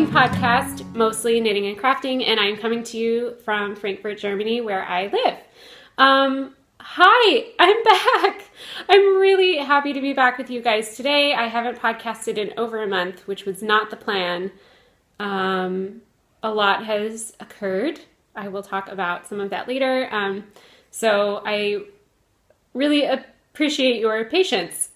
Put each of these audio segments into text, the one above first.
Podcast, mostly knitting and crafting, and I'm coming to you from Frankfurt, Germany, where I live. Hi, I'm back. I'm really happy to be back with you guys today. I haven't podcasted in over a month, which was not the plan. A lot has occurred. I will talk about some of that later. So I really appreciate your patience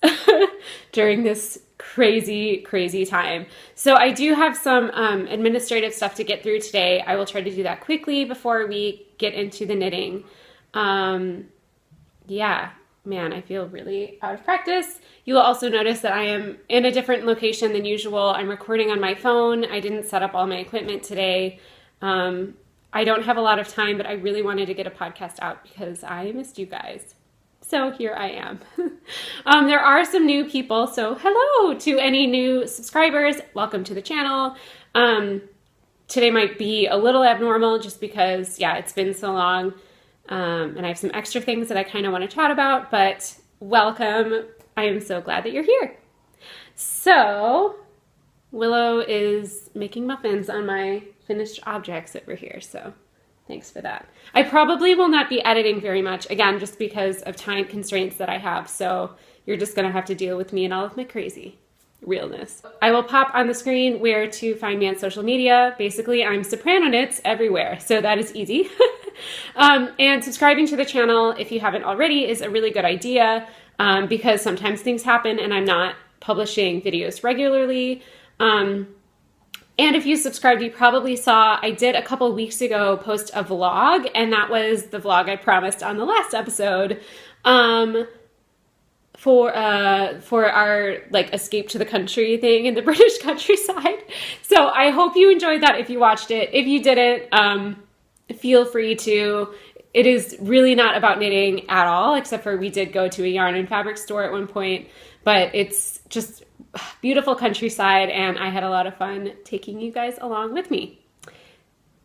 during this crazy time. So I do have some administrative stuff to get through today. I will try to do that quickly before we get into the knitting. Yeah, man, I feel really out of practice. You will also notice that I am in a different location than usual. I'm recording on my phone. I didn't set up all my equipment today. I don't have a lot of time, but I really wanted to get a podcast out because I missed you guys. So here I am. There are some new people, so hello to any new subscribers. Welcome to the channel. Today might be a little abnormal just because, yeah, it's been so long, and I have some extra things that I kind of want to chat about, but welcome. I am so glad that you're here. So Willow is making muffins on my finished objects over here, so thanks for that. I probably will not be editing very much, again, just because of time constraints that I have, so you're just going to have to deal with me and all of my crazy realness. I will pop on the screen where to find me on social media. Basically, I'm Soprano Knits everywhere, so that is easy. And subscribing to the channel, if you haven't already, is a really good idea because sometimes things happen and I'm not publishing videos regularly. And if you subscribed, you probably saw I did a couple weeks ago post a vlog, and that was the vlog I promised on the last episode for our like escape to the country thing in the British countryside. So I hope you enjoyed that if you watched it. If you didn't, feel free to. It is really not about knitting at all, except for we did go to a yarn and fabric store at one point, but it's just beautiful countryside, and I had a lot of fun taking you guys along with me.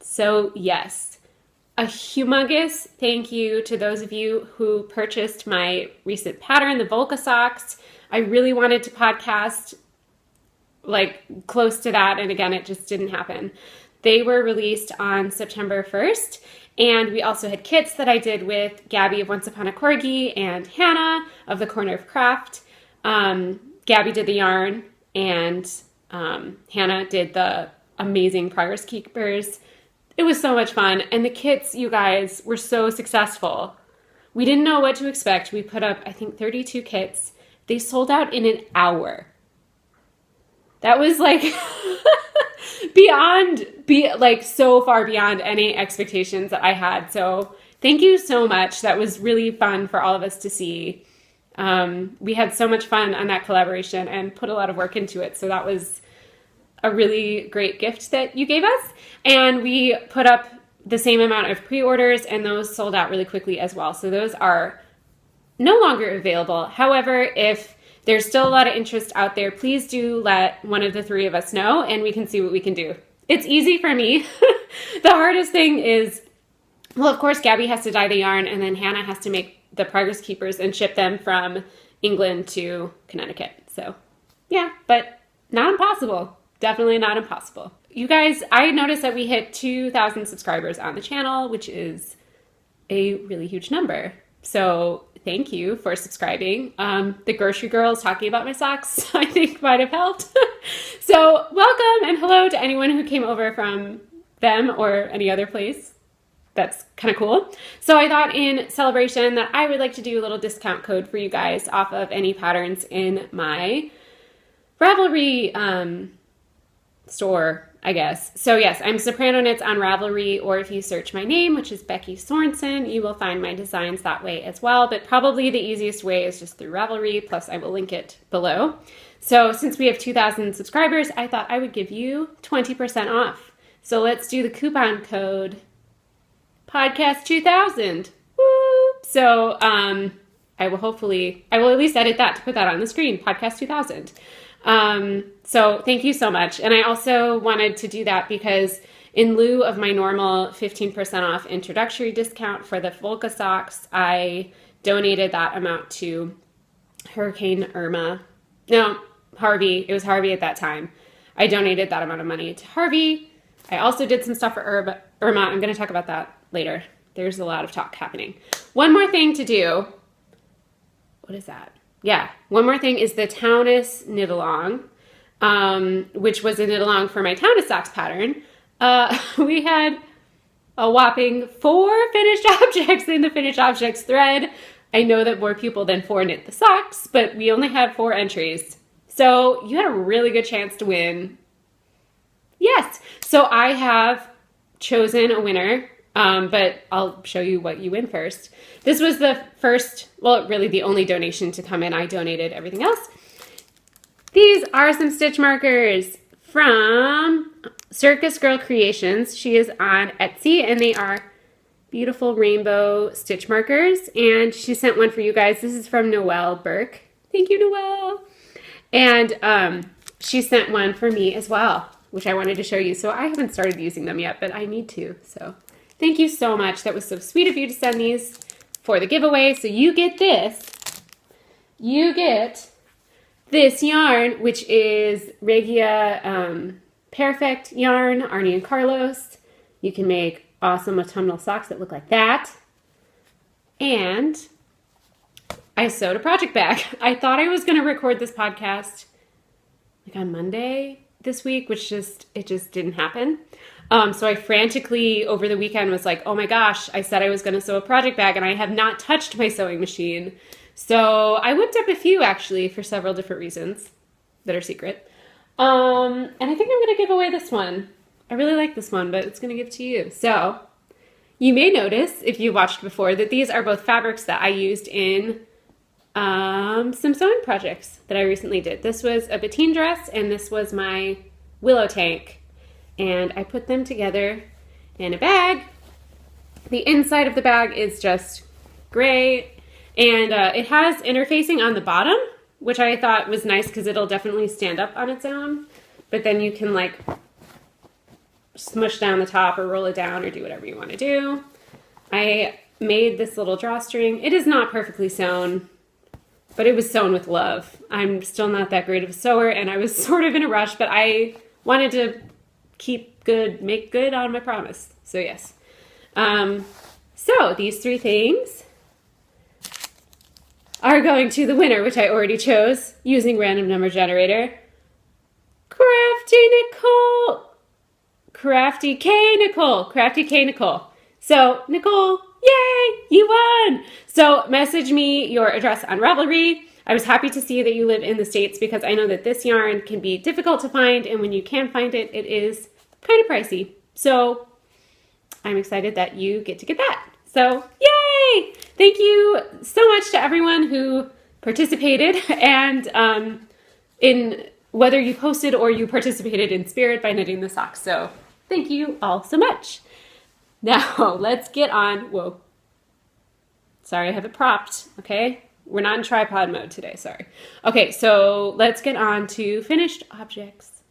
So yes, a humongous thank you to those of you who purchased my recent pattern, the Volca socks. I really wanted to podcast like close to that, and again, it just didn't happen. They were released on September 1st, and we also had kits that I did with Gabby of Once Upon a Corgi and Hannah of the Corner of Craft. Gabby did the yarn, and Hannah did the amazing progress keepers. It was so much fun, and the kits, you guys, were so successful. We didn't know what to expect. We put up, I think, 32 kits. They sold out in an hour. That was like so far beyond any expectations that I had. So thank you so much. That was really fun for all of us to see. We had so much fun on that collaboration and put a lot of work into it. So that was a really great gift that you gave us. And we put up the same amount of pre-orders, and those sold out really quickly as well. So those are no longer available. However, if there's still a lot of interest out there, please do let one of the three of us know, and we can see what we can do. It's easy for me. The hardest thing is, well, of course, Gabby has to dye the yarn, and then Hannah has to make the progress keepers and ship them from England to Connecticut. So yeah, but not impossible. Definitely not impossible. You guys, I noticed that we hit 2,000 subscribers on the channel, which is a really huge number. So thank you for subscribing. The grocery girls talking about my socks, I think might have helped. So welcome and hello to anyone who came over from them or any other place. that's kind of cool. So I thought in celebration that I would like to do a little discount code for you guys off of any patterns in my Ravelry store, I guess. So yes, I'm Soprano Knits on Ravelry, or if you search my name, which is Becky Sorensen, you will find my designs that way as well. But probably the easiest way is just through Ravelry, plus I will link it below. So since we have 2,000 subscribers, I thought I would give you 20% off. So let's do the coupon code podcast 2000. Woo! So I will at least edit that to put that on the screen, podcast 2000. So thank you so much. And I also wanted to do that because in lieu of my normal 15% off introductory discount for the Volca socks, I donated that amount to Harvey. It was Harvey at that time. I donated that amount of money to Harvey. I also did some stuff for Irma. I'm going to talk about that later. There's a lot of talk happening. One more thing to do. What is that? Yeah, one more thing is the Taunus knit along, which was a knit along for my Taunus socks pattern. We had a whopping 4 finished objects in the finished objects thread. I know that more people than 4 knit the socks, but we only had 4 entries. So you had a really good chance to win. Yes, so I have chosen a winner. But I'll show you what you win first. This was the first, well, really the only donation to come in. I donated everything else. These are some stitch markers from Circus Girl Creations. She is on Etsy, and they are beautiful rainbow stitch markers. And she sent one for you guys. This is from Noelle Burke. Thank you, Noelle. And she sent one for me as well, which I wanted to show you. So I haven't started using them yet, but I need to, so. Thank you so much. That was so sweet of you to send these for the giveaway. So you get this. You get this yarn, which is Regia Perfect yarn, Arnie and Carlos. You can make awesome autumnal socks that look like that. And I sewed a project bag. I thought I was going to record this podcast like on Monday this week, which it just didn't happen. So I frantically over the weekend was like, oh my gosh, I said I was going to sew a project bag and I have not touched my sewing machine. So I whipped up a few actually for several different reasons that are secret. And I think I'm going to give away this one. I really like this one, but it's going to give to you. So you may notice if you watched before that these are both fabrics that I used in some sewing projects that I recently did. This was a Bettine dress and this was my willow tank. And I put them together in a bag. The inside of the bag is just gray, and it has interfacing on the bottom, which I thought was nice because it'll definitely stand up on its own. But then you can like smush down the top or roll it down or do whatever you want to do. I made this little drawstring. It is not perfectly sewn, but it was sewn with love. I'm still not that great of a sewer, and I was sort of in a rush, but I wanted to make good on my promise. So yes. So these 3 things are going to the winner, which I already chose using random number generator. Crafty K Nicole. So Nicole, yay, you won. So message me your address on Ravelry. I was happy to see that you live in the States because I know that this yarn can be difficult to find, and when you can find it, it is kind of pricey. So I'm excited that you get to get that. So yay! Thank you so much to everyone who participated, and in whether you posted or you participated in spirit by knitting the socks. So thank you all so much. Now let's get on. Whoa. Sorry, I have it propped, okay? We're not in tripod mode today, sorry. Okay, so let's get on to finished objects.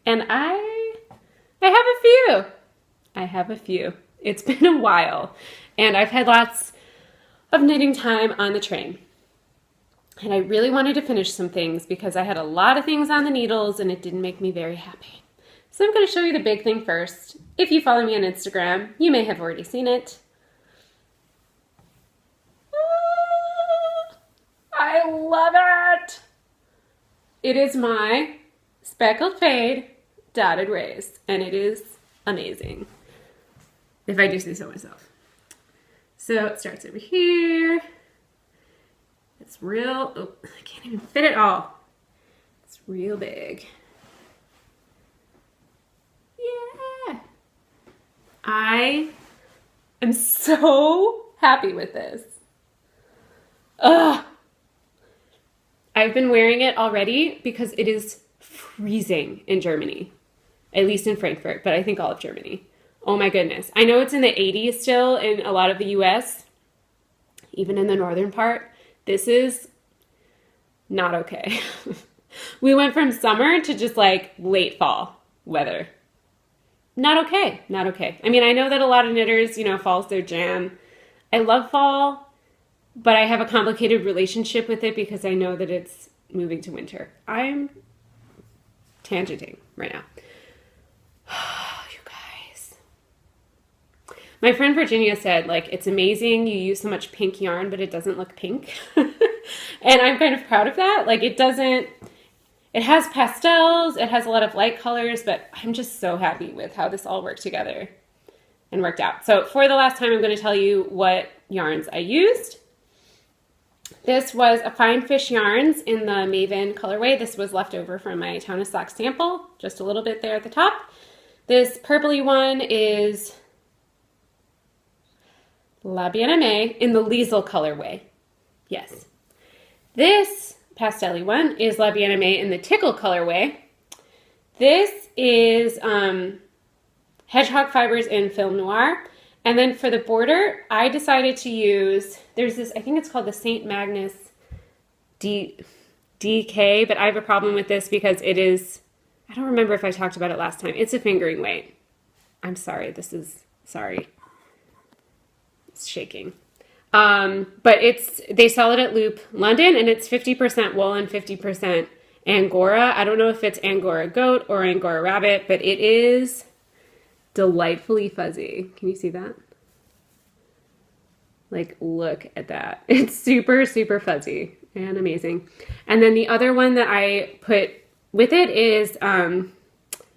And I have a few. It's been a while, and I've had lots of knitting time on the train. And I really wanted to finish some things because I had a lot of things on the needles and it didn't make me very happy. So I'm going to show you the big thing first. If you follow me on Instagram, you may have already seen it. I love it! It is my Speckled Fade Dotted Rays, and it is amazing. if I do say so myself. So it starts over here. It's real, oh, I can't even fit it all. It's real big. Yeah. I am so happy with this. Ugh. I've been wearing it already because it is freezing in Germany, at least in Frankfurt, but I think all of Germany. Oh my goodness. I know it's in the 80s still in a lot of the US, even in the northern part. This is not okay. We went from summer to just like late fall weather. Not okay. Not okay. I mean, I know that a lot of knitters, fall's their jam. I love fall, but I have a complicated relationship with it because I know that it's moving to winter. I'm tangenting right now. You guys. My friend Virginia said, like, it's amazing you use so much pink yarn, but it doesn't look pink. And I'm kind of proud of that. Like, it has pastels, it has a lot of light colors, but I'm just so happy with how this all worked together and worked out. So for the last time, I'm going to tell you what yarns I used. This was a Fine Fish Yarns in the Maven colorway. This was left over from my Town of Sock sample, just a little bit there at the top. This purpley one is La Bien-Aimée in the Liesel colorway. Yes. This pastel-y one is La Bien-Aimée in the Tickle colorway. This is Hedgehog Fibers in Film Noir. And then for the border, I decided to use, there's this, I think it's called the St. Magnus DK, but I have a problem with this because it is, I don't remember if I talked about it last time. It's a fingering weight. I'm sorry, sorry. It's shaking. But they sell it at Loop London, and it's 50% wool and 50% Angora. I don't know if it's Angora goat or Angora rabbit, but it is delightfully fuzzy. Can you see that? Like, look at that. It's super, super fuzzy and amazing. And then the other one that I put with it is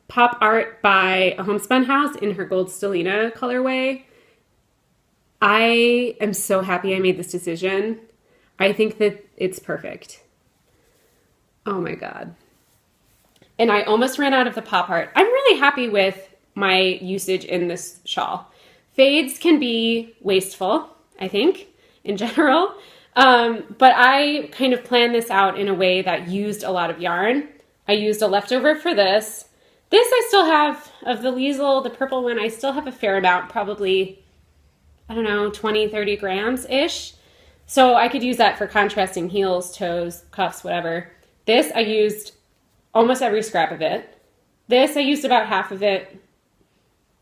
Pop Art by a Homespun House in her Gold Stellina colorway. I am so happy I made this decision. I think that it's perfect. Oh my God. And I almost ran out of the Pop Art. I'm really happy with my usage in this shawl. Fades can be wasteful, I think, in general. But I kind of planned this out in a way that used a lot of yarn. I used a leftover for this. This I still have, of the Liesel, the purple one, I still have a fair amount, probably, I don't know, 20, 30 grams-ish. So I could use that for contrasting heels, toes, cuffs, whatever. This, I used almost every scrap of it. This, I used about half of it.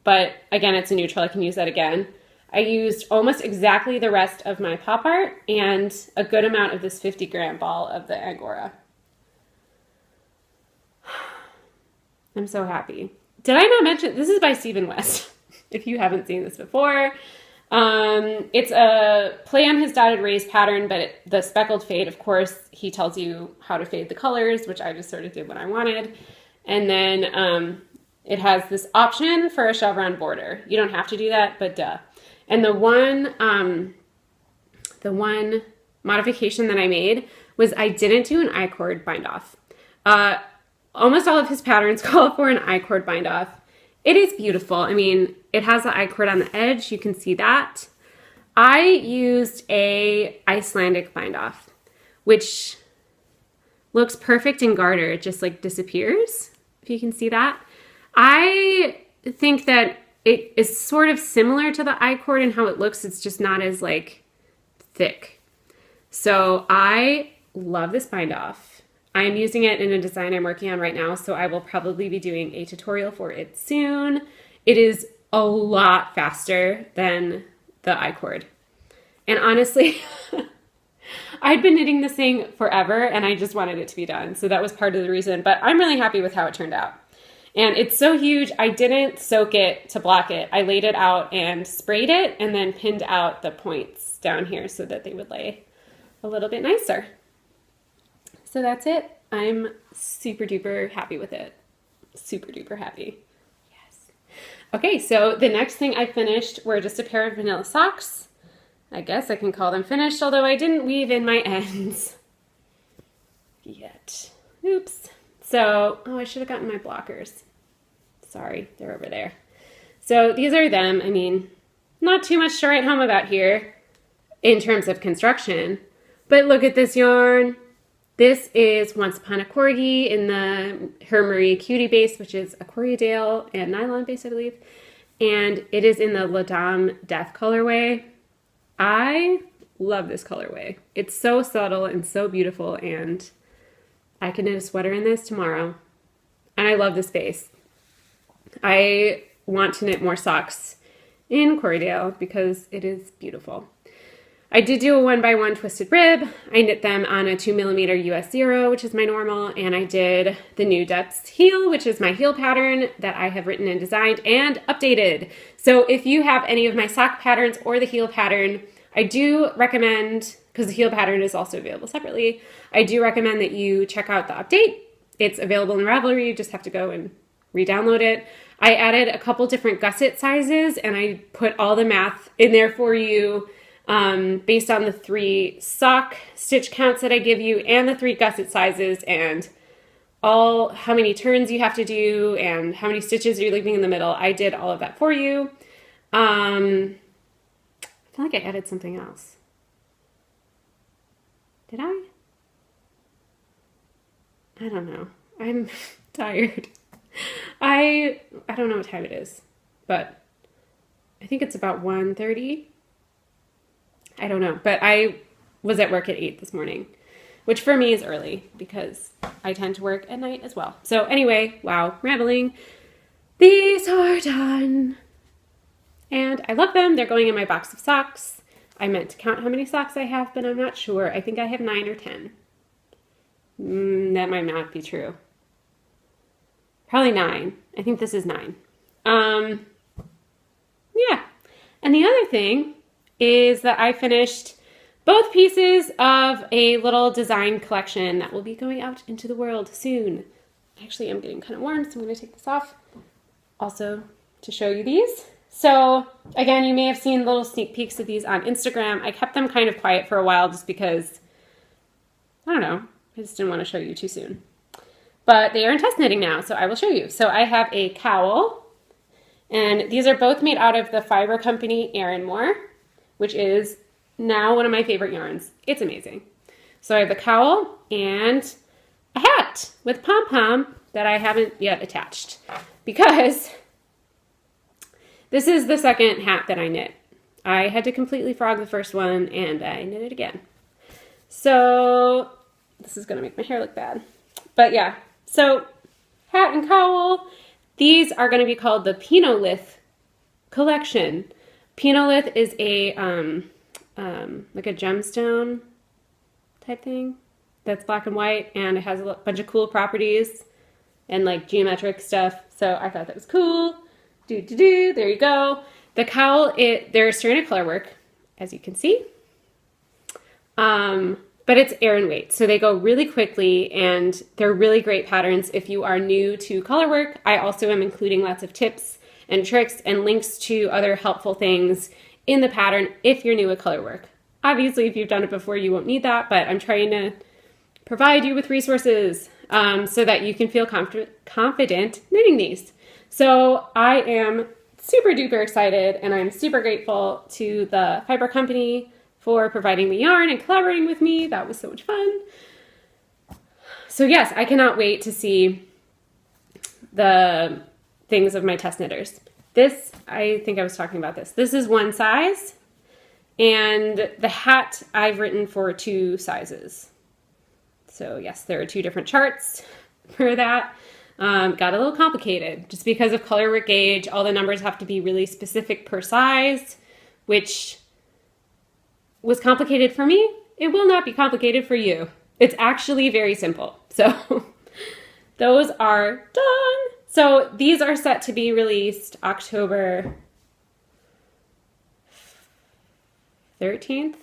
But again, it's a neutral, I can use that again. I used almost exactly the rest of my Pop Art and a good amount of this 50-gram ball of the Angora. I'm so happy. Did I not mention, this is by Stephen West, if you haven't seen this before. It's a play on his dotted raised pattern, but the speckled fade, of course, he tells you how to fade the colors, which I just sort of did what I wanted. And then it has this option for a chevron border. You don't have to do that, but duh. And the one modification that I made was I didn't do an I-cord bind off. Almost all of his patterns call for an I-cord bind off. It is beautiful. I mean, it has the I-cord on the edge. You can see that. I used a Icelandic bind off, which looks perfect in garter. It just like disappears, if you can see that. I think that it is sort of similar to the I-cord in how it looks. It's just not as like thick. So I love this bind off. I'm using it in a design I'm working on right now, so I will probably be doing a tutorial for it soon. It is a lot faster than the I-cord. And honestly, I'd been knitting this thing forever and I just wanted it to be done. So that was part of the reason, but I'm really happy with how it turned out. And it's so huge, I didn't soak it to block it. I laid it out and sprayed it and then pinned out the points down here so that they would lay a little bit nicer. So that's it. I'm super duper happy with it. Super duper happy. Yes. Okay, so the next thing I finished were just a pair of vanilla socks. I guess I can call them finished, although I didn't weave in my ends yet. Oops. So, oh, I should have gotten my blockers. Sorry, they're over there. So these are them. I mean, not too much to write home about here in terms of construction, but look at this yarn. This is Once Upon a Corgi in the Her Marie Cutie base, which is a Corriedale and nylon base, I believe. And it is in the La Dame Death colorway. I love this colorway. It's so subtle and so beautiful, and I can knit a sweater in this tomorrow. And I love this base. I want to knit more socks in Corriedale because it is beautiful. I did do a 1x1 twisted rib. I knit them on a 2mm US 0, which is my normal, and I did the new depths heel, which is my heel pattern that I have written and designed and updated. So if you have any of my sock patterns or the heel pattern, I do recommend, because the heel pattern is also available separately, I do recommend that you check out the update. It's available in Ravelry. You just have to go and re-download it. I added a couple different gusset sizes, and I put all the math in there for you based on the 3 sock stitch counts that I give you and the 3 gusset sizes and all how many turns you have to do and how many stitches you're leaving in the middle. I did all of that for you. I feel like I added something else. Did I? I don't know. I'm tired. I don't know what time it is, but I think it's about 1:30. I don't know, but I was at work at 8 this morning, which for me is early because I tend to work at night as well. So anyway, wow, rambling. These are done. And I love them. They're going in my box of socks. I meant to count how many socks I have, but I'm not sure. I think I have 9 or 10. That might not be true. Probably 9. I think this is 9. Yeah. And the other thing is that I finished both pieces of a little design collection that will be going out into the world soon. Actually, I'm getting kind of warm, so I'm going to take this off also to show you these. So again, you may have seen little sneak peeks of these on Instagram. I kept them kind of quiet for a while just because, I don't know, I just didn't want to show you too soon. But they are in test knitting now, so I will show you. So I have a cowl, and these are both made out of the fiber company Remorse, which is now one of my favorite yarns. It's amazing. So I have the cowl and a hat with pom-pom that I haven't yet attached because this is the second hat that I knit. I had to completely frog the first one and I knit it again. So this is gonna make my hair look bad. But yeah, so hat and cowl, these are gonna be called the Pinolith collection. Pinolith is a like a gemstone type thing that's black and white, and it has a bunch of cool properties and like geometric stuff. So I thought that was cool. There you go. The cowl, they're stranded color work, as you can see. But it's air and weight, so they go really quickly, and they're really great patterns if you are new to color work. I also am including lots of tips and tricks and links to other helpful things in the pattern if you're new at color work. Obviously, if you've done it before, you won't need that, but I'm trying to provide you with resources so that you can feel confident knitting these. So I am super duper excited, and I'm super grateful to the fiber company for providing me yarn and collaborating with me. That was so much fun. So yes, I cannot wait to see the things of my test knitters. This, I think I was talking about this. This is one size, and the hat I've written for 2 sizes. So yes, there are 2 different charts for that. Got a little complicated just because of color work gauge. All the numbers have to be really specific per size, which was complicated for me. It will not be complicated for you. It's actually very simple. So those are done. So these are set to be released October 13th,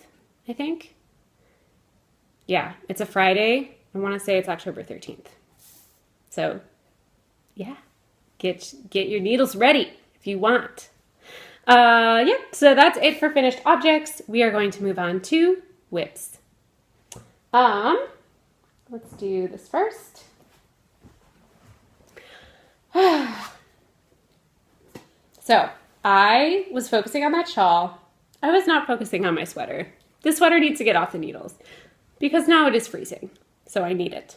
I think. Yeah, it's a Friday. I want to say it's October 13th. So yeah, get your needles ready if you want. Yeah, so that's it for finished objects. We are going to move on to whips. Let's do this first. So I was focusing on that shawl. I was not focusing on my sweater. This sweater needs to get off the needles because now it is freezing, so I need it.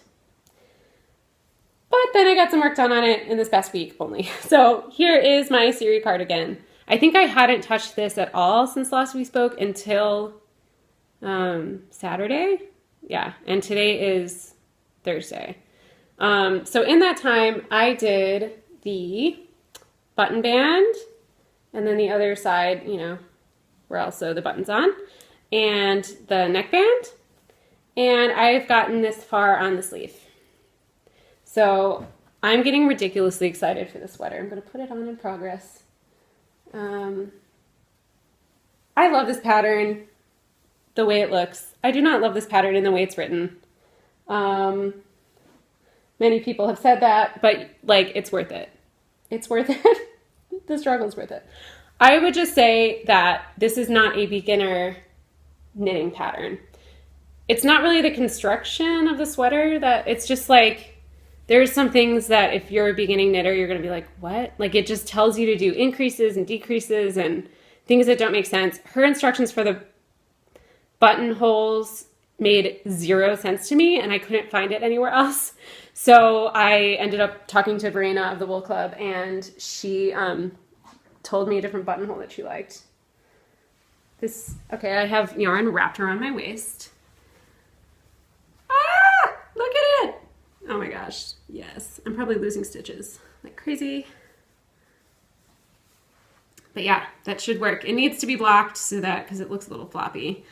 But then I got some work done on it in this past week only. So here is my Siri cardigan. I think I hadn't touched this at all since last we spoke until Saturday. Yeah, and today is Thursday. So in that time, I did the button band, and then the other side, you know, where also the buttons on, and the neckband, and I've gotten this far on the sleeve. So I'm getting ridiculously excited for the sweater. I'm going to put it on in progress. I love this pattern, the way it looks. I do not love this pattern in the way it's written. Many people have said that, but like, it's worth it. It's worth it. The struggle's worth it. I would just say that this is not a beginner knitting pattern. It's not really the construction of the sweater that it's just like, there's some things that if you're a beginning knitter, you're going to be like, what? Like, it just tells you to do increases and decreases and things that don't make sense. Her instructions for the buttonholes made zero sense to me, and I couldn't find it anywhere else. So I ended up talking to Verena of the Wool Club, and she told me a different buttonhole that she liked. This, okay, I have yarn wrapped around my waist. Ah, look at it. Oh my gosh, yes. I'm probably losing stitches like crazy. But yeah, that should work. It needs to be blocked so that, because it looks a little floppy.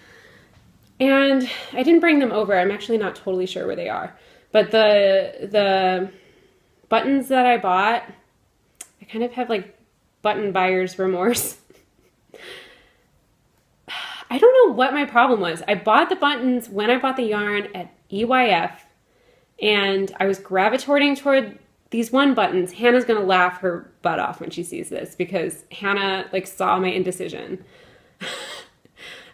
And I didn't bring them over. I'm actually not totally sure where they are. But the buttons that I bought, I kind of have like button buyer's remorse. I don't know what my problem was. I bought the buttons when I bought the yarn at EYF, and I was gravitating toward these one buttons. Hannah's going to laugh her butt off when she sees this because Hannah like saw my indecision.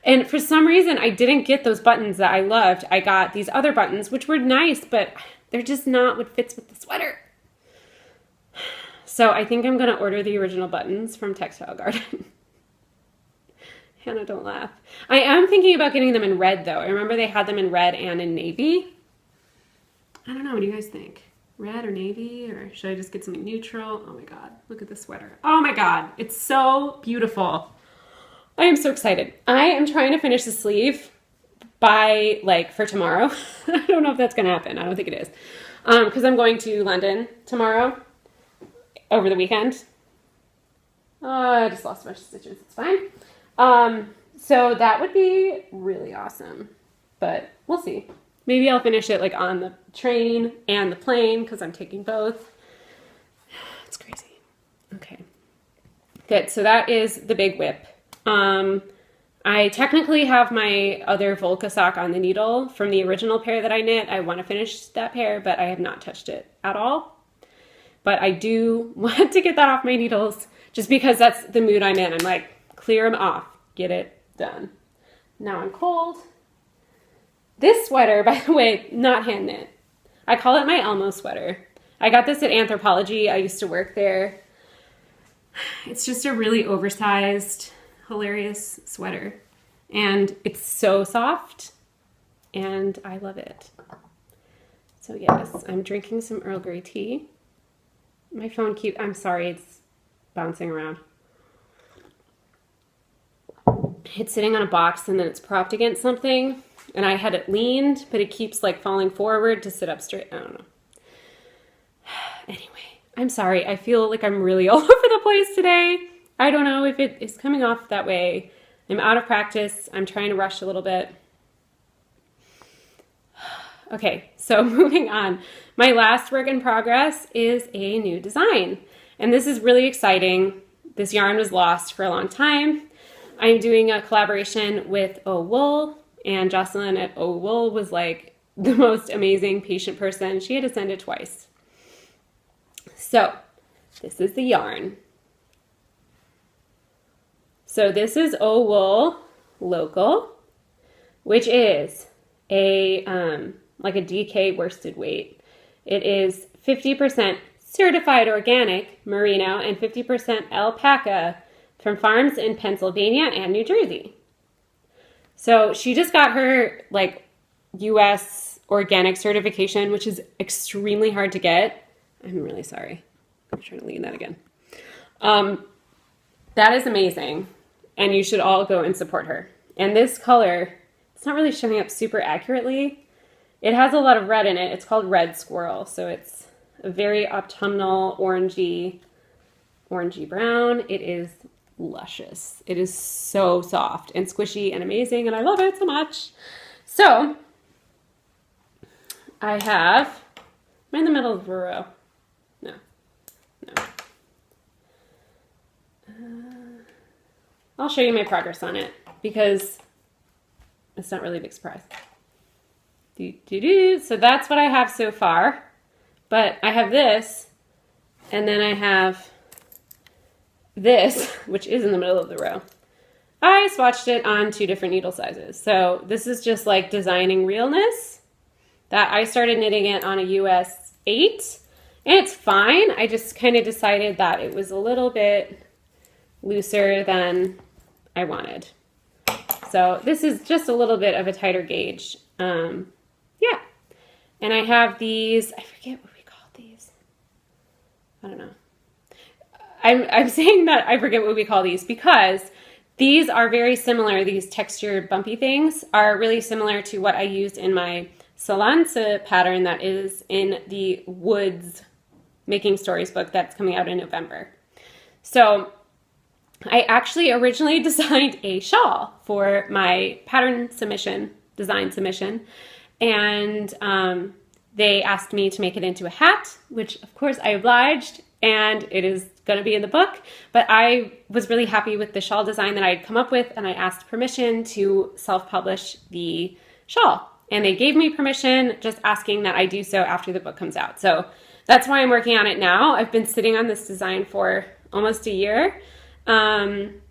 And for some reason, I didn't get those buttons that I loved. I got these other buttons, which were nice, but they're just not what fits with the sweater. So I think I'm going to order the original buttons from Textile Garden. Hannah, don't laugh. I am thinking about getting them in red, though. I remember they had them in red and in navy. I don't know. What do you guys think? Red or navy? Or should I just get something neutral? Oh my God. Look at this sweater. Oh my God. It's so beautiful. I am so excited. I am trying to finish the sleeve by, like, for tomorrow. I don't know if that's going to happen. I don't think it is. Because I'm going to London tomorrow over the weekend. I just lost a bunch of stitches. It's fine. So that would be really awesome. But we'll see. Maybe I'll finish it, like, on the train and the plane because I'm taking both. It's crazy. Okay. Good. So that is the big whip. I technically have my other Volca sock on the needle from the original pair that I knit. I want to finish that pair, but I have not touched it at all. But I do want to get that off my needles just because that's the mood I'm in. I'm like, clear them off, get it done. Now I'm cold. This sweater, by the way, not hand knit. I call it my Elmo sweater. I got this at Anthropologie. I used to work there. It's just a really oversized, hilarious sweater, and it's so soft and I love it. So yes, I'm drinking some Earl Grey tea. My phone I'm sorry, it's bouncing around. It's sitting on a box and then it's propped against something, and I had it leaned, but it keeps like falling forward to sit up straight. I don't know. Anyway, I'm sorry. I feel like I'm really all over the place today. I don't know if it is coming off that way. I'm out of practice. I'm trying to rush a little bit. Okay, so moving on. My last work in progress is a new design. And this is really exciting. This yarn was lost for a long time. I'm doing a collaboration with O Wool, and Jocelyn at O Wool was like the most amazing patient person. She had to send it twice. So this is the yarn. So this is O Wool Local, which is a like a DK worsted weight. It is 50% certified organic merino and 50% alpaca from farms in Pennsylvania and New Jersey. So she just got her like US organic certification, which is extremely hard to get. I'm really sorry. I'm trying to lean that again. That is amazing. And you should all go and support her. And this color, it's not really showing up super accurately. It has a lot of red in it. It's called Red Squirrel. So it's a very autumnal orangey brown. It is luscious. It is so soft and squishy and amazing, and I love it so much. So I have, I'm in the middle of a row. No. I'll show you my progress on it because it's not really a big surprise. So that's what I have so far. But I have this, and then I have this, which is in the middle of the row. I swatched it on 2 different needle sizes. So this is just like designing realness. That I started knitting it on a US 8, and it's fine. I just kind of decided that it was a little bit looser than I wanted. So this is just a little bit of a tighter gauge. Yeah. And I have these, I forget what we call these. I don't know. I'm saying that I forget what we call these because these are very similar. These textured bumpy things are really similar to what I used in my Salance pattern that is in the Woods Making Stories book that's coming out in November. So I actually originally designed a shawl for my pattern submission, design submission, and they asked me to make it into a hat, which of course I obliged, and it is going to be in the book. But I was really happy with the shawl design that I had come up with, and I asked permission to self-publish the shawl. And they gave me permission, just asking that I do so after the book comes out. So that's why I'm working on it now. I've been sitting on this design for almost a year. And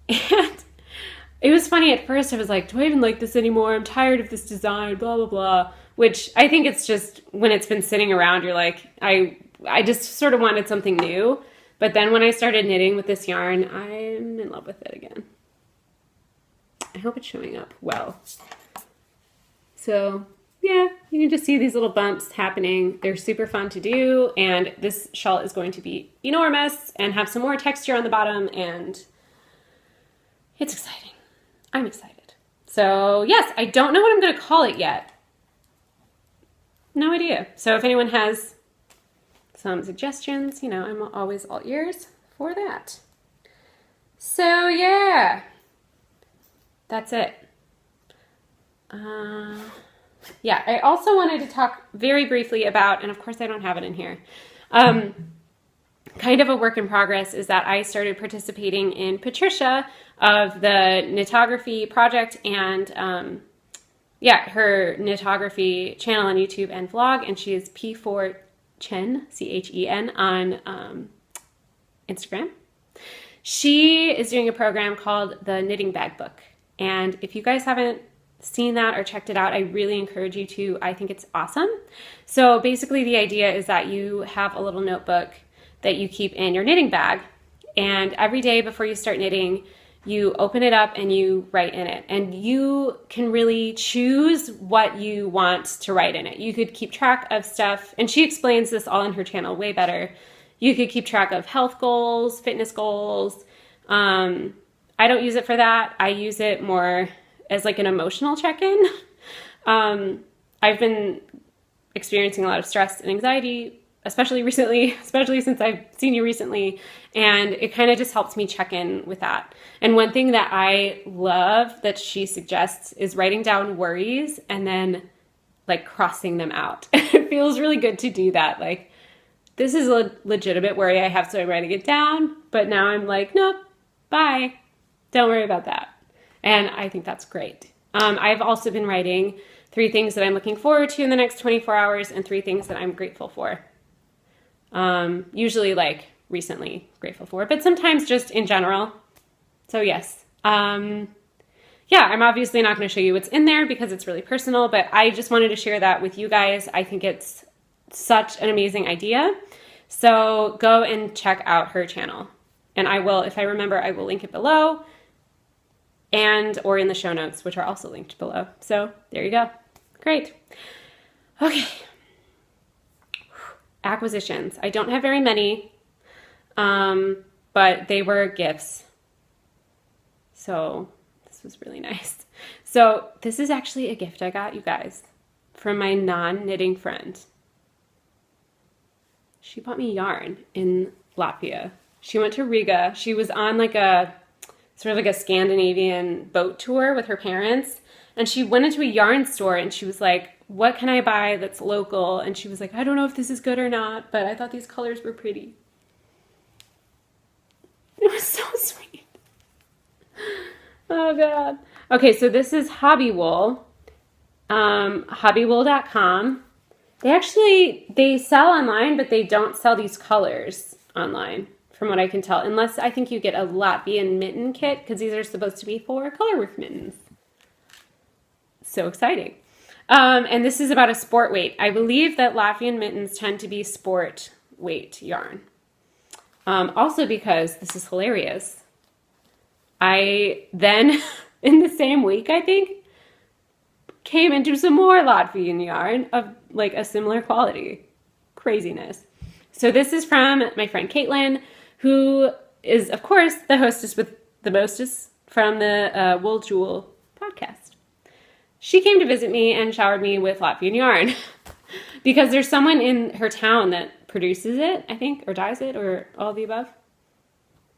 it was funny at first. I was like, do I even like this anymore? I'm tired of this design, blah, blah, blah. Which I think it's just when it's been sitting around, you're like, I just sort of wanted something new. But then when I started knitting with this yarn, I'm in love with it again. I hope it's showing up well. So yeah, you can just see these little bumps happening. They're super fun to do. And this shawl is going to be enormous and have some more texture on the bottom. And it's exciting. I'm excited. So yes, I don't know what I'm going to call it yet. No idea. So if anyone has some suggestions, you know, I'm always all ears for that. So yeah, that's it. Yeah, I also wanted to talk very briefly about, and of course I don't have it in here, kind of a work in progress is that I started participating in Patricia of the Knitography project and yeah, her Knitography channel on YouTube and vlog, and she is P4 Chen, C-H-E-N, on Instagram. She is doing a program called the Knitting Bag Book, and if you guys haven't seen that or checked it out, I really encourage you to. I think it's awesome. So basically the idea is that you have a little notebook that you keep in your knitting bag, and every day before you start knitting, you open it up and you write in it, and you can really choose what you want to write in it. You could keep track of stuff, and she explains this all in her channel way better. You could keep track of health goals, fitness goals. I don't use it for that. I use it more as like an emotional check-in. I've been experiencing a lot of stress and anxiety, especially recently, especially since I've seen you recently, and it kind of just helps me check in with that. And one thing that I love that she suggests is writing down worries and then like crossing them out. It feels really good to do that. Like, this is a legitimate worry I have, so I'm writing it down, but now I'm like, nope, bye. Don't worry about that. And I think that's great. I've also been writing 3 things that I'm looking forward to in the next 24 hours and 3 things that I'm grateful for. Usually like recently grateful for, but sometimes just in general. So yes. Yeah, I'm obviously not going to show you what's in there because it's really personal, but I just wanted to share that with you guys. I think it's such an amazing idea. So go and check out her channel. And I will, if I remember, I will link it below and or in the show notes, which are also linked below. So there you go. Great. Okay. Acquisitions. I don't have very many, but they were gifts. So this was really nice. So this is actually a gift I got, you guys, from my non-knitting friend. She bought me yarn in Latvia. She went to Riga. She was on like a sort of like a Scandinavian boat tour with her parents. And she went into a yarn store and she was like, what can I buy that's local? And she was like, I don't know if this is good or not, but I thought these colors were pretty. It was so sweet. Oh God. Okay, so this is Hobby Wool, hobbywool.com. They sell online, but they don't sell these colors online, from what I can tell, unless I think you get a Latvian mitten kit, because these are supposed to be for colorwork mittens. So exciting. And this is about a sport weight. I believe that Latvian mittens tend to be sport weight yarn. Also because, this is hilarious, I then, in the same week, I think, came into some more Latvian yarn of like a similar quality. Craziness. So this is from my friend Caitlin, who is, of course, the hostess with the mostest from the Wool Jewel podcast. She came to visit me and showered me with Latvian yarn because there's someone in her town that produces it, I think, or dyes it, or all the above.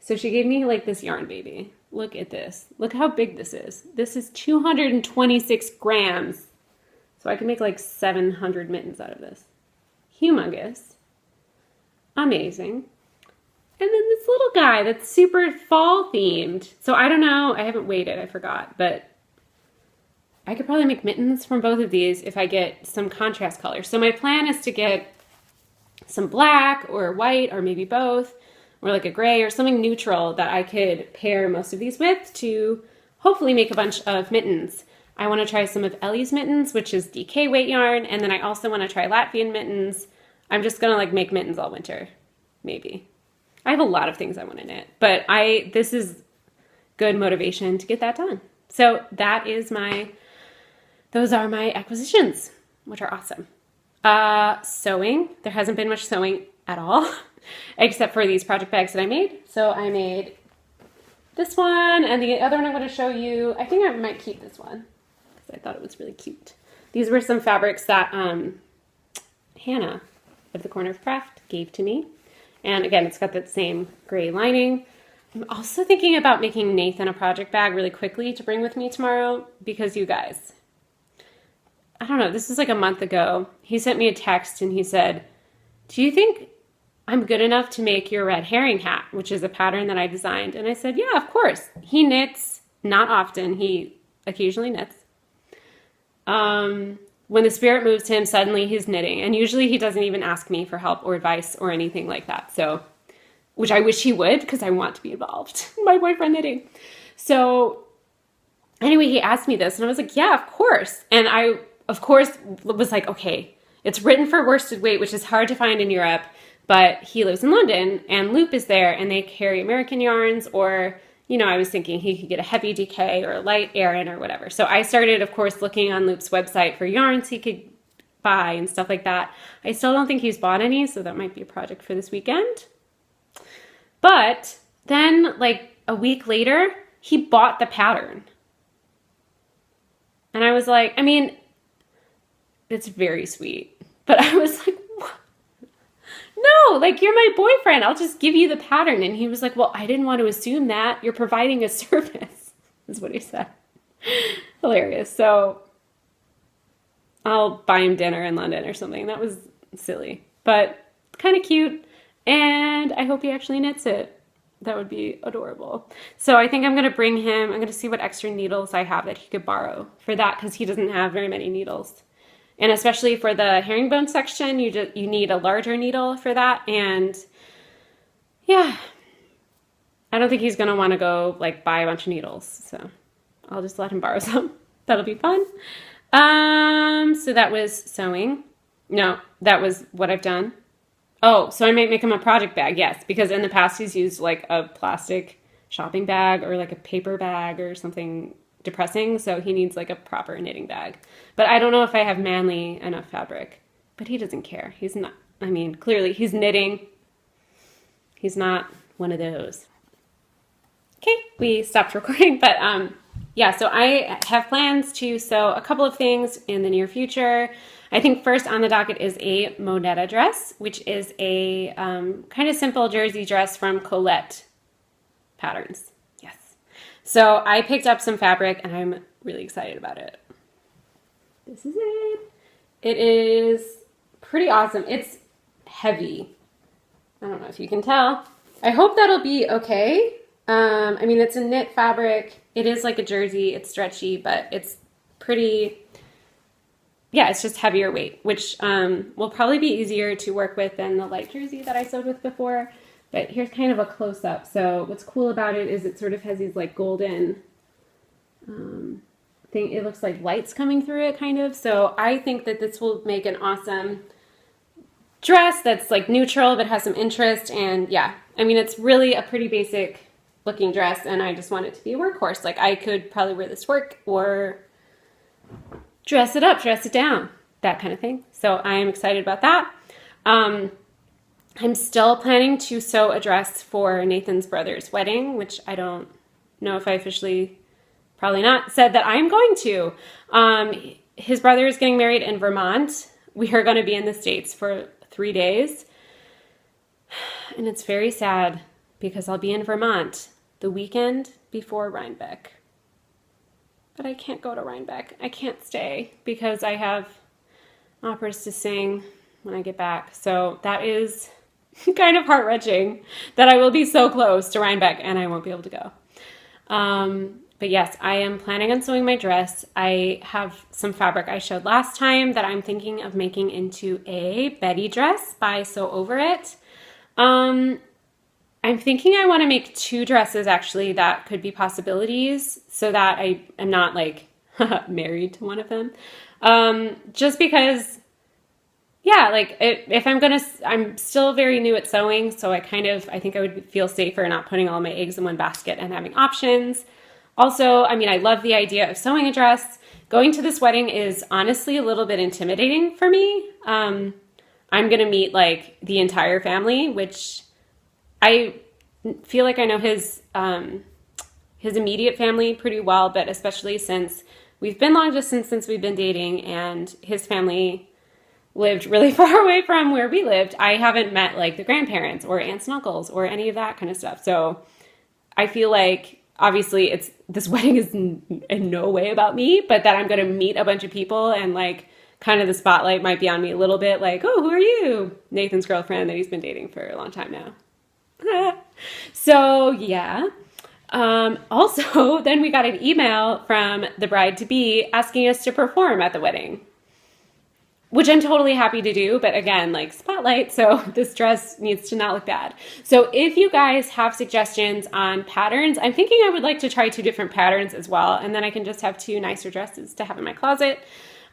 So she gave me like this yarn baby. Look at this. Look how big this is. This is 226 grams. So I can make like 700 mittens out of this. Humongous. Amazing. And then this little guy that's super fall themed. So I don't know. I haven't weighed it. I forgot. But I could probably make mittens from both of these if I get some contrast colors. So my plan is to get some black or white or maybe both, or like a gray or something neutral that I could pair most of these with to hopefully make a bunch of mittens. I want to try some of Ellie's mittens, which is DK weight yarn, and then I also want to try Latvian mittens. I'm just gonna like make mittens all winter, maybe. I have a lot of things I want to knit, but this is good motivation to get that done. So that is those are my acquisitions, which are awesome. Sewing, there hasn't been much sewing at all, except for these project bags that I made. So I made this one, and the other one I'm going to show you, I think I might keep this one, because I thought it was really cute. These were some fabrics that Hannah of the Corner of Craft gave to me. And again, it's got that same gray lining. I'm also thinking about making Nathan a project bag really quickly to bring with me tomorrow, because you guys, I don't know, this is like a month ago. He sent me a text and he said, do you think I'm good enough to make your red herring hat, which is a pattern that I designed? And I said, yeah, of course. He knits, not often. He occasionally knits. When the spirit moves him, suddenly he's knitting. And usually he doesn't even ask me for help or advice or anything like that. So, which I wish he would, because I want to be involved in my boyfriend knitting. So anyway, he asked me this and I was like, yeah, of course. And I, of course, was like, okay, it's written for worsted weight, which is hard to find in Europe, but he lives in London and Loop is there and they carry American yarns, or, you know, I was thinking he could get a heavy DK or a light Aran or whatever. So I started, of course, looking on Loop's website for yarns he could buy and stuff like that. I still don't think he's bought any, so that might be a project for this weekend. But then like a week later, he bought the pattern. And I was like, I mean, it's very sweet, but I was like, what? No, like, you're my boyfriend. I'll just give you the pattern. And he was like, well, I didn't want to assume that. You're providing a service, is what he said. Hilarious. So I'll buy him dinner in London or something. That was silly, but kind of cute. And I hope he actually knits it. That would be adorable. So I think I'm going to bring him, I'm going to see what extra needles I have that he could borrow for that, because he doesn't have very many needles. And especially for the herringbone section, you need a larger needle for that. And yeah, I don't think he's going to want to go like buy a bunch of needles. So I'll just let him borrow some. That'll be fun. So that was sewing. No, that was what I've done. Oh, so I might make him a project bag. Yes, because in the past he's used like a plastic shopping bag or like a paper bag or something depressing. So he needs like a proper knitting bag. But I don't know if I have manly enough fabric. But he doesn't care. He's not, I mean, clearly he's knitting. He's not one of those. Okay, we stopped recording, but yeah, so I have plans to sew a couple of things in the near future. I think first on the docket is a Monetta dress, which is a kind of simple jersey dress from Colette Patterns. Yes. So I picked up some fabric and I'm really excited about it. This is it. It is pretty awesome. It's heavy. I don't know if you can tell. I hope that'll be okay. I mean, it's a knit fabric. It is like a jersey. It's stretchy, but it's pretty, yeah, it's just heavier weight, which will probably be easier to work with than the light jersey that I sewed with before. But here's kind of a close-up. So what's cool about it is it sort of has these like golden thing. It looks like lights coming through it kind of. So I think that this will make an awesome dress that's like neutral but has some interest. And yeah, I mean, it's really a pretty basic looking dress and I just want it to be a workhorse. Like I could probably wear this to work or dress it up, dress it down, that kind of thing. So I am excited about that. I'm still planning to sew a dress for Nathan's brother's wedding, which I don't know if I officially, probably not, said that I am going to. His brother is getting married in Vermont. We are going to be in the States for 3 days. And it's very sad because I'll be in Vermont the weekend before Rhinebeck. But I can't go to Rhinebeck. I can't stay because I have operas to sing when I get back. So that is kind of heart-wrenching that I will be so close to Rhinebeck and I won't be able to go. But yes, I am planning on sewing my dress. I have some fabric I showed last time that I'm thinking of making into a Betty dress by Sew Over It. I'm thinking I want to make 2 dresses actually that could be possibilities so that I am not like married to one of them. Just because, yeah, like if I'm still very new at sewing, so I think I would feel safer not putting all my eggs in one basket and having options. Also, I mean, I love the idea of sewing a dress. Going to this wedding is honestly a little bit intimidating for me. I'm going to meet like the entire family, which I feel like I know his immediate family pretty well, but especially since we've been long distance since we've been dating and his family lived really far away from where we lived, I haven't met like the grandparents or aunts and uncles or any of that kind of stuff. So I feel like obviously this wedding is in no way about me, but that I'm going to meet a bunch of people and like kind of the spotlight might be on me a little bit like, oh, who are you? Nathan's girlfriend that he's been dating for a long time now. So yeah. Also, then we got an email from the bride-to-be asking us to perform at the wedding, which I'm totally happy to do. But again, like spotlight, so this dress needs to not look bad. So if you guys have suggestions on patterns, I'm thinking I would like to try 2 different patterns as well. And then I can just have 2 nicer dresses to have in my closet.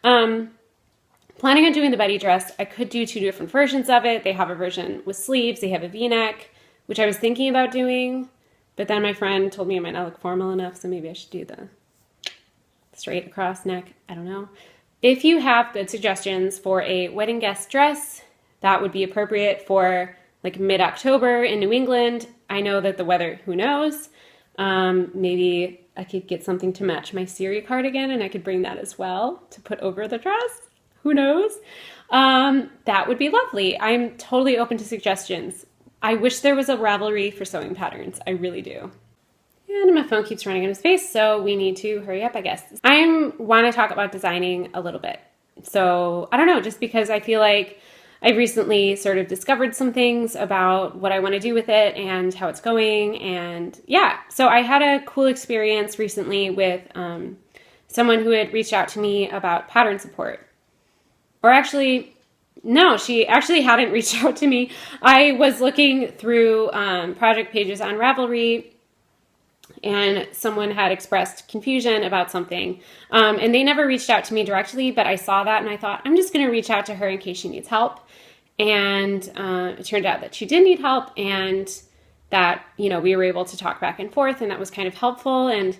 Planning on doing the Betty dress. I could do 2 different versions of it. They have a version with sleeves. They have a V-neck, which I was thinking about doing. But then my friend told me it might not look formal enough, so maybe I should do the straight across neck. I don't know. If you have good suggestions for a wedding guest dress that would be appropriate for like mid-October in New England, I know that the weather, who knows, maybe I could get something to match my Siri cardigan and I could bring that as well to put over the dress. Who knows? That would be lovely. I'm totally open to suggestions. I wish there was a Ravelry for sewing patterns. I really do. And my phone keeps running out of space, so we need to hurry up, I guess. I want to talk about designing a little bit. So I don't know, just because I feel like I've recently sort of discovered some things about what I want to do with it and how it's going. And yeah, so I had a cool experience recently with someone who had reached out to me about pattern support. Or actually, No, she actually hadn't reached out to me. I was looking through project pages on Ravelry, and someone had expressed confusion about something. And they never reached out to me directly, but I saw that and I thought, I'm just going to reach out to her in case she needs help. And it turned out that she did need help, and that, we were able to talk back and forth, and that was kind of helpful. And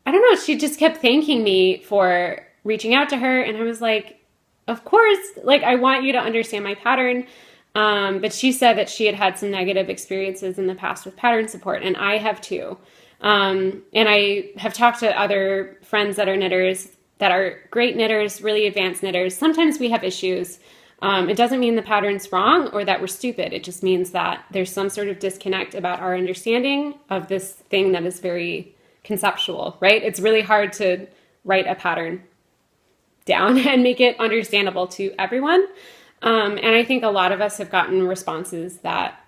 I don't know, she just kept thanking me for reaching out to her. And I was like, of course, like, I want you to understand my pattern. But she said that she had had some negative experiences in the past with pattern support, and I have too. And I have talked to other friends that are knitters, that are great knitters, really advanced knitters. Sometimes we have issues. It doesn't mean the pattern's wrong or that we're stupid. It just means that there's some sort of disconnect about our understanding of this thing that is very conceptual, right? It's really hard to write a pattern down and make it understandable to everyone. And I think a lot of us have gotten responses that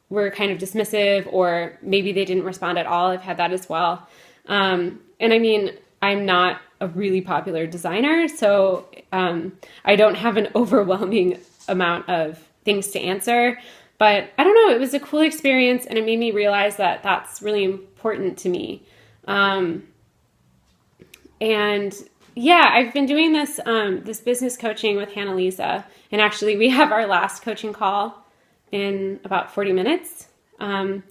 were kind of dismissive, or maybe they didn't respond at all. I've had that as well. And I mean, I'm not a really popular designer, so I don't have an overwhelming amount of things to answer. But I don't know, it was a cool experience, and it made me realize that that's really important to me. And yeah, I've been doing this this business coaching with Hannah Lisa, and actually we have our last coaching call in about 40 minutes. And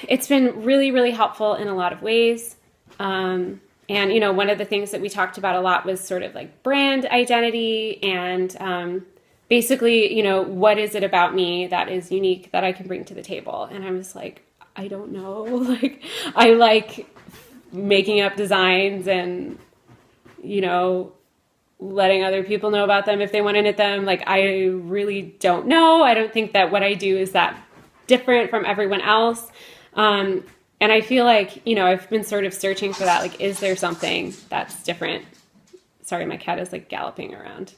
it's been really, really helpful in a lot of ways. And, one of the things that we talked about a lot was sort of like brand identity, and basically, what is it about me that is unique that I can bring to the table? And I was like, I don't know. Like, I like making up designs and, letting other people know about them if they want to knit them. Like, I really don't know. I don't think that what I do is that different from everyone else. And I feel like, I've been sort of searching for that. Like, is there something that's different? Sorry, my cat is like galloping around.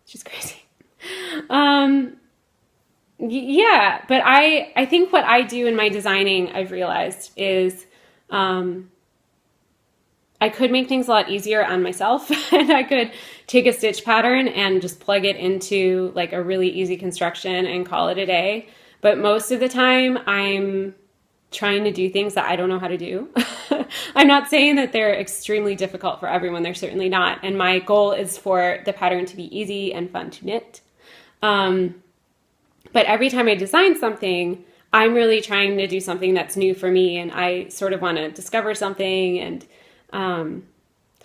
She's crazy. Yeah, but I think what I do in my designing, I've realized, is I could make things a lot easier on myself, and I could take a stitch pattern and just plug it into like a really easy construction and call it a day. But most of the time I'm trying to do things that I don't know how to do. I'm not saying that they're extremely difficult for everyone. They're certainly not. And my goal is for the pattern to be easy and fun to knit. But every time I design something, I'm really trying to do something that's new for me. And I sort of want to discover something and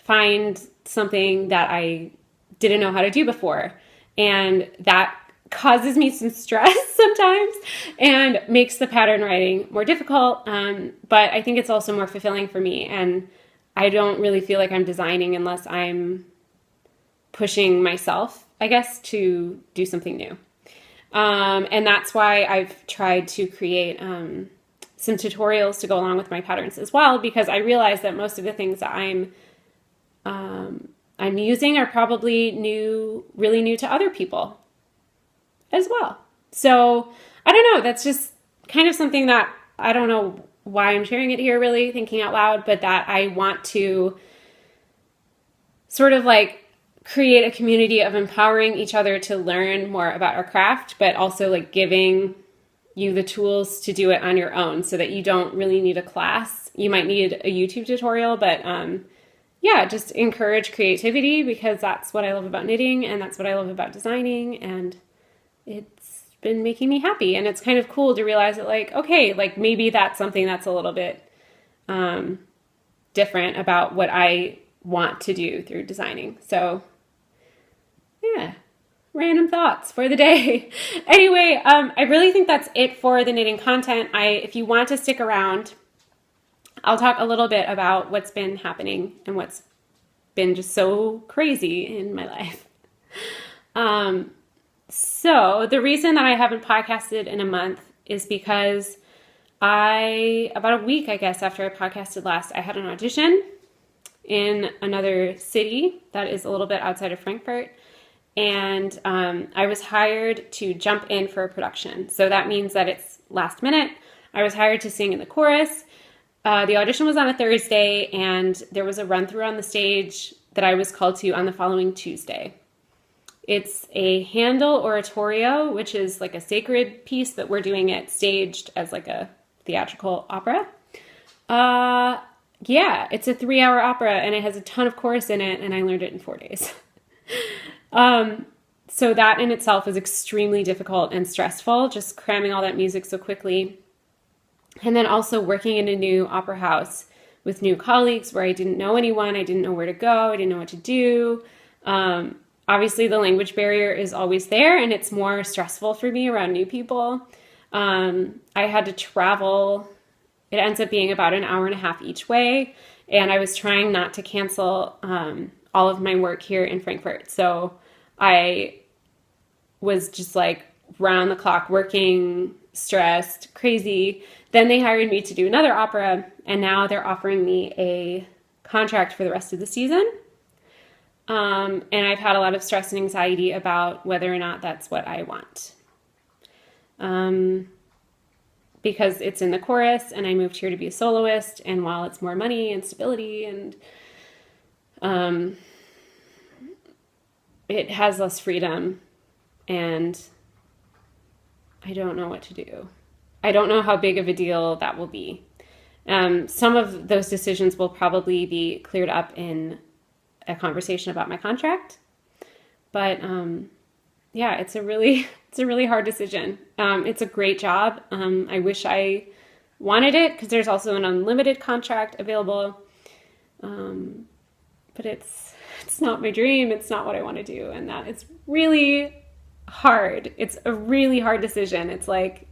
find something that I didn't know how to do before. And that causes me some stress sometimes and makes the pattern writing more difficult. But I think it's also more fulfilling for me. And I don't really feel like I'm designing unless I'm pushing myself, I guess, to do something new. And that's why I've tried to create some tutorials to go along with my patterns as well, because I realize that most of the things that I'm using are probably really new to other people as well. So I don't know, that's just kind of something that I don't know why I'm sharing it here, really thinking out loud, but that I want to sort of like create a community of empowering each other to learn more about our craft, but also like giving you the tools to do it on your own so that you don't really need a class. You might need a YouTube tutorial, but yeah, just encourage creativity, because that's what I love about knitting and that's what I love about designing, and it's been making me happy. And it's kind of cool to realize that, like, okay, like maybe that's something that's a little bit different about what I want to do through designing. So yeah, random thoughts for the day. Anyway, I really think that's it for the knitting content. If you want to stick around, I'll talk a little bit about what's been happening and what's been just so crazy in my life. So the reason that I haven't podcasted in a month is because about a week, I guess, after I podcasted last, I had an audition in another city that is a little bit outside of Frankfurt. And I was hired to jump in for a production. So that means that it's last minute. I was hired to sing in the chorus. The audition was on a Thursday, and there was a run-through on the stage that I was called to on the following Tuesday. It's a Handel oratorio, which is like a sacred piece, but we're doing it staged as like a theatrical opera. Yeah, it's a 3-hour opera and it has a ton of chorus in it, and I learned it in 4 days. So that in itself was extremely difficult and stressful, just cramming all that music so quickly. And then also working in a new opera house with new colleagues where I didn't know anyone, I didn't know where to go, I didn't know what to do. Obviously the language barrier is always there, and it's more stressful for me around new people. I had to travel. It ends up being about an hour and a half each way, and I was trying not to cancel all of my work here in Frankfurt. So I was just like round the clock working, stressed, crazy. Then they hired me to do another opera, and now they're offering me a contract for the rest of the season. And I've had a lot of stress and anxiety about whether or not that's what I want. Because it's in the chorus, and I moved here to be a soloist, and while it's more money and stability and it has less freedom, and I don't know what to do. I don't know how big of a deal that will be. Some of those decisions will probably be cleared up in a conversation about my contract, but yeah, it's a really hard decision. It's a great job. I wish I wanted it because there's also an unlimited contract available. But it's not my dream. It's not what I want to do. And that is really hard. It's a really hard decision. It's like,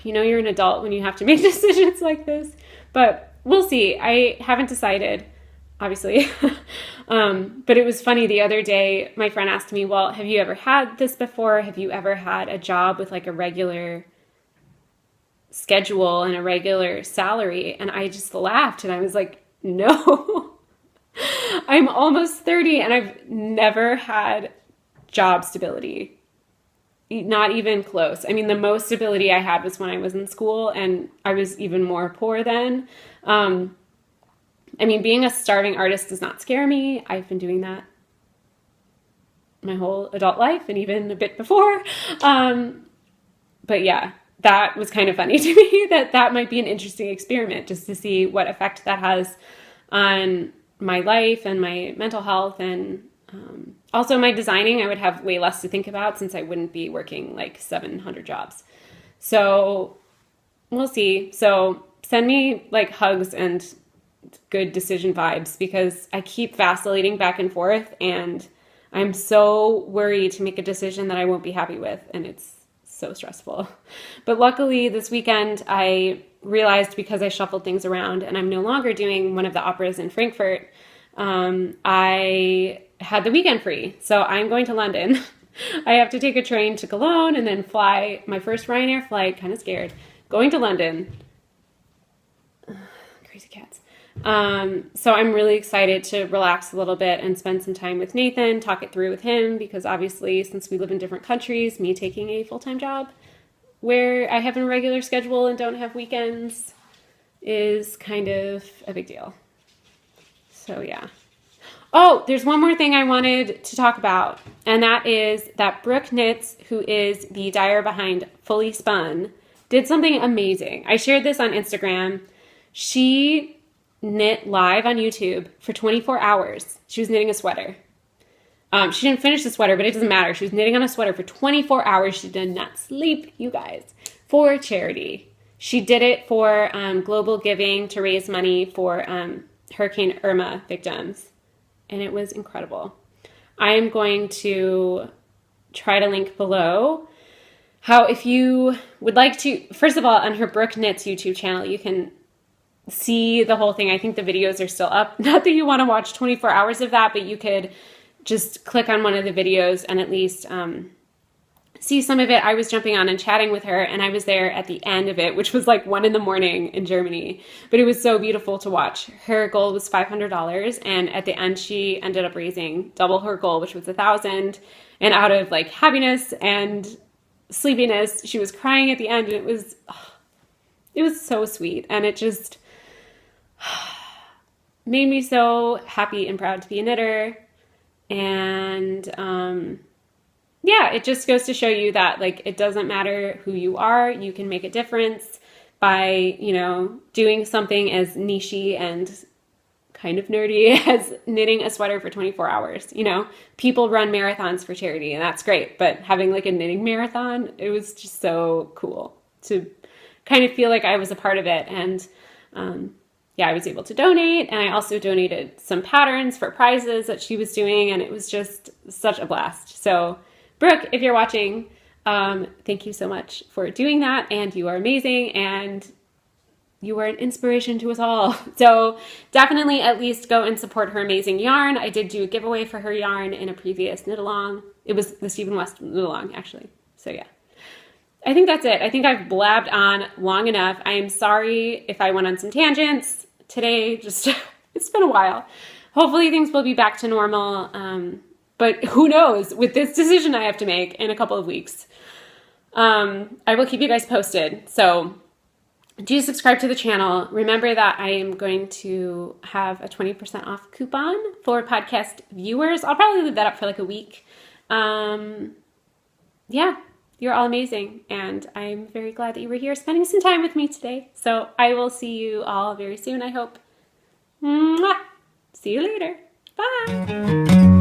you're an adult when you have to make decisions like this, but we'll see. I haven't decided, obviously. But it was funny the other day, my friend asked me, well, have you ever had this before? Have you ever had a job with like a regular schedule and a regular salary? And I just laughed and I was like, no, I'm almost 30 and I've never had job stability. Not even close. I mean, the most stability I had was when I was in school, and I was even more poor then. Being a starving artist does not scare me. I've been doing that my whole adult life and even a bit before. But yeah, that was kind of funny to me that might be an interesting experiment just to see what effect that has on my life and my mental health, and also my designing. I would have way less to think about since I wouldn't be working like 700 jobs. So we'll see. So send me like hugs and good decision vibes, because I keep vacillating back and forth and I'm so worried to make a decision that I won't be happy with, and it's so stressful. But luckily this weekend I realized, because I shuffled things around and I'm no longer doing one of the operas in Frankfurt, I had the weekend free. So I'm going to London. I have to take a train to Cologne and then fly my first Ryanair flight, kind of scared, going to London. Crazy cats. So I'm really excited to relax a little bit and spend some time with Nathan, talk it through with him, because obviously since we live in different countries, me taking a full-time job where I have a regular schedule and don't have weekends is kind of a big deal. So yeah. Oh, there's one more thing I wanted to talk about, and that is that Brooke Knits, who is the dyer behind Fully Spun, did something amazing. I shared this on Instagram. She knit live on YouTube for 24 hours. She was knitting a sweater. She didn't finish the sweater, but it doesn't matter. She was knitting on a sweater for 24 hours. She did not sleep, you guys, for charity. She did it for global giving to raise money for Hurricane Irma victims. And it was incredible. I am going to try to link below how, if you would like to, first of all, on her Brooke Knits YouTube channel, you can see the whole thing. I think the videos are still up. Not that you want to watch 24 hours of that, but you could just click on one of the videos and at least see some of it. I was jumping on and chatting with her, and I was there at the end of it, which was like 1 a.m. in Germany. But it was so beautiful to watch. Her goal was $500, and at the end she ended up raising double her goal, which was $1,000. And out of like happiness and sleepiness, she was crying at the end, and it was so sweet. And it just, made me so happy and proud to be a knitter. And yeah, it just goes to show you that like it doesn't matter who you are, you can make a difference by, you know, doing something as niche-y and kind of nerdy as knitting a sweater for 24 hours. You know, people run marathons for charity and that's great, but having like a knitting marathon, it was just so cool to kind of feel like I was a part of it. And yeah, I was able to donate, and I also donated some patterns for prizes that she was doing, and it was just such a blast. So Brooke, if you're watching, thank you so much for doing that, and you are amazing, and you are an inspiration to us all. So definitely at least go and support her amazing yarn. I did do a giveaway for her yarn in a previous knit along. It was the Stephen West knit along, actually. So yeah. I think that's it. I think I've blabbed on long enough. I am sorry if I went on some tangents today. Just it's been a while. Hopefully things will be back to normal. But who knows with this decision I have to make in a couple of weeks. I will keep you guys posted. So do subscribe to the channel. Remember that I am going to have a 20% off coupon for podcast viewers. I'll probably leave that up for like a week. Yeah. You're all amazing, and I'm very glad that you were here spending some time with me today. So I will see you all very soon, I hope. Mwah! See you later. Bye!